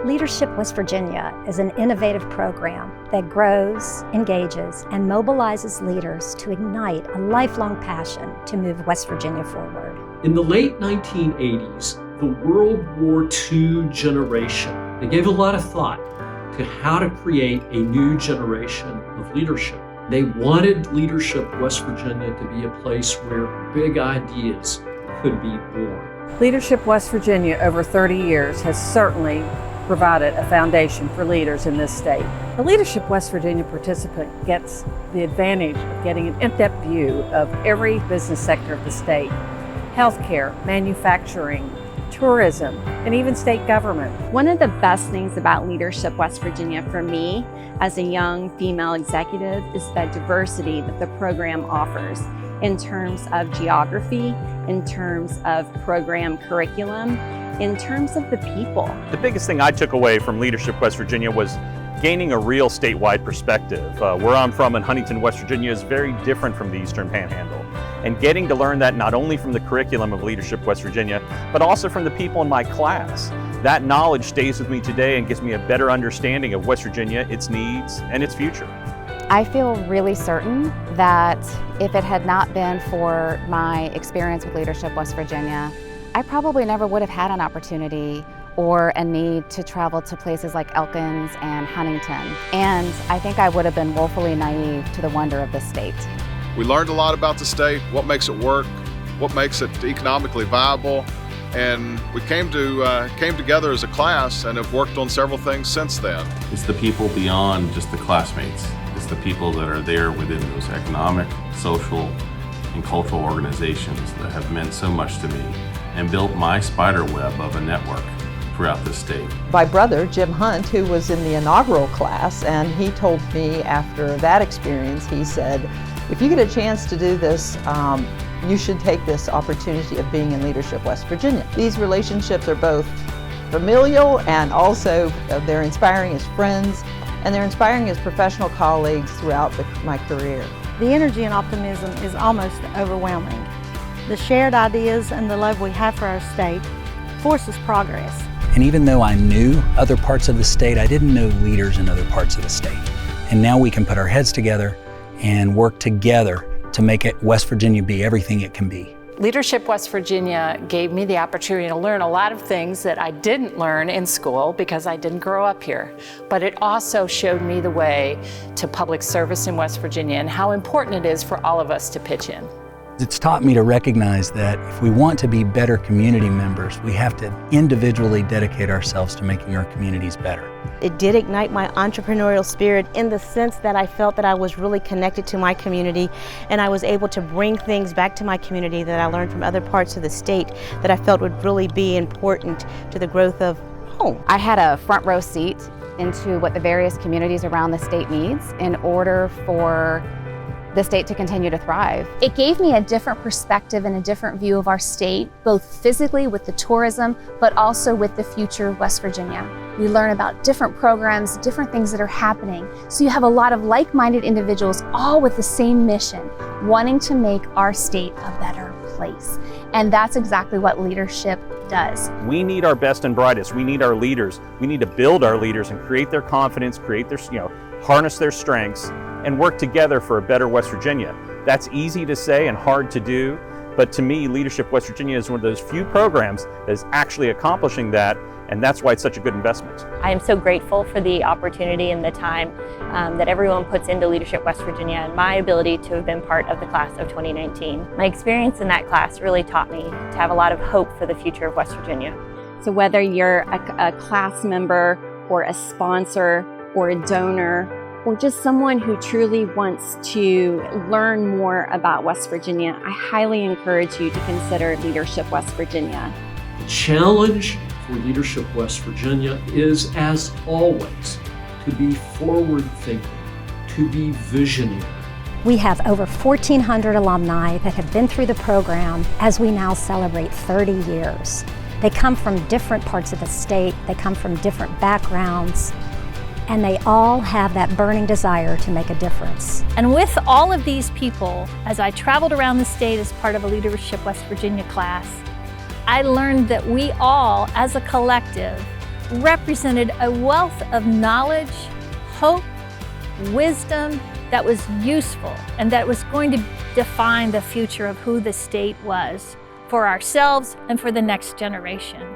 Leadership West Virginia is an innovative program that grows, engages, and mobilizes leaders to ignite a lifelong passion to move West Virginia forward. In the late 1980s, the World War II generation, they gave a lot of thought to how to create a new generation of leadership. They wanted Leadership West Virginia to be a place where big ideas could be born. Leadership West Virginia over 30 years has certainly provided a foundation for leaders in this state. The Leadership West Virginia participant gets the advantage of getting an in-depth view of every business sector of the state: healthcare, manufacturing, tourism, and even state government. One of the best things about Leadership West Virginia for me as a young female executive is the diversity that the program offers in terms of geography, in terms of program curriculum, in terms of the people. The biggest thing I took away from Leadership West Virginia was gaining a real statewide perspective. Where I'm from in Huntington, West Virginia is very different from the Eastern Panhandle. And getting to learn that not only from the curriculum of Leadership West Virginia, but also from the people in my class. That knowledge stays with me today and gives me a better understanding of West Virginia, its needs, and its future. I feel really certain that if it had not been for my experience with Leadership West Virginia, I probably never would have had an opportunity or a need to travel to places like Elkins and Huntington. And I think I would have been woefully naive to the wonder of this state. We learned a lot about the state, what makes it work, what makes it economically viable, and we came together as a class and have worked on several things since then. It's the people beyond just the classmates. It's the people that are there within those economic, social, and cultural organizations that have meant so much to me and built my spider web of a network throughout the state. My brother, Jim Hunt, who was in the inaugural class, and he told me after that experience, he said, if you get a chance to do this, you should take this opportunity of being in Leadership West Virginia. These relationships are both familial and also they're inspiring as friends, and they're inspiring as professional colleagues throughout my career. The energy and optimism is almost overwhelming. The shared ideas and the love we have for our state forces progress. And even though I knew other parts of the state, I didn't know leaders in other parts of the state. And now we can put our heads together and work together to make West Virginia be everything it can be. Leadership West Virginia gave me the opportunity to learn a lot of things that I didn't learn in school because I didn't grow up here. But it also showed me the way to public service in West Virginia and how important it is for all of us to pitch in. It's taught me to recognize that if we want to be better community members, we have to individually dedicate ourselves to making our communities better. It did ignite my entrepreneurial spirit in the sense that I felt that I was really connected to my community and I was able to bring things back to my community that I learned from other parts of the state that I felt would really be important to the growth of home. I had a front row seat into what the various communities around the state needs in order for the state to continue to thrive. It gave me a different perspective and a different view of our state, both physically with the tourism, but also with the future of West Virginia. We learn about different programs, different things that are happening. So you have a lot of like-minded individuals, all with the same mission, wanting to make our state a better place. And that's exactly what leadership does. We need our best and brightest. We need our leaders. We need to build our leaders and create their confidence, create their, harness their strengths, and work together for a better West Virginia. That's easy to say and hard to do, but to me, Leadership West Virginia is one of those few programs that is actually accomplishing that, and that's why it's such a good investment. I am so grateful for the opportunity and the time that everyone puts into Leadership West Virginia and my ability to have been part of the class of 2019. My experience in that class really taught me to have a lot of hope for the future of West Virginia. So whether you're a class member or a sponsor or a donor, or just someone who truly wants to learn more about West Virginia, I highly encourage you to consider Leadership West Virginia. The challenge for Leadership West Virginia is, as always, to be forward-thinking, to be visionary. We have over 1,400 alumni that have been through the program as we now celebrate 30 years. They come from different parts of the state, they come from different backgrounds, and they all have that burning desire to make a difference. And with all of these people, as I traveled around the state as part of a Leadership West Virginia class, I learned that we all, as a collective, represented a wealth of knowledge, hope, wisdom that was useful and that was going to define the future of who the state was for ourselves and for the next generation.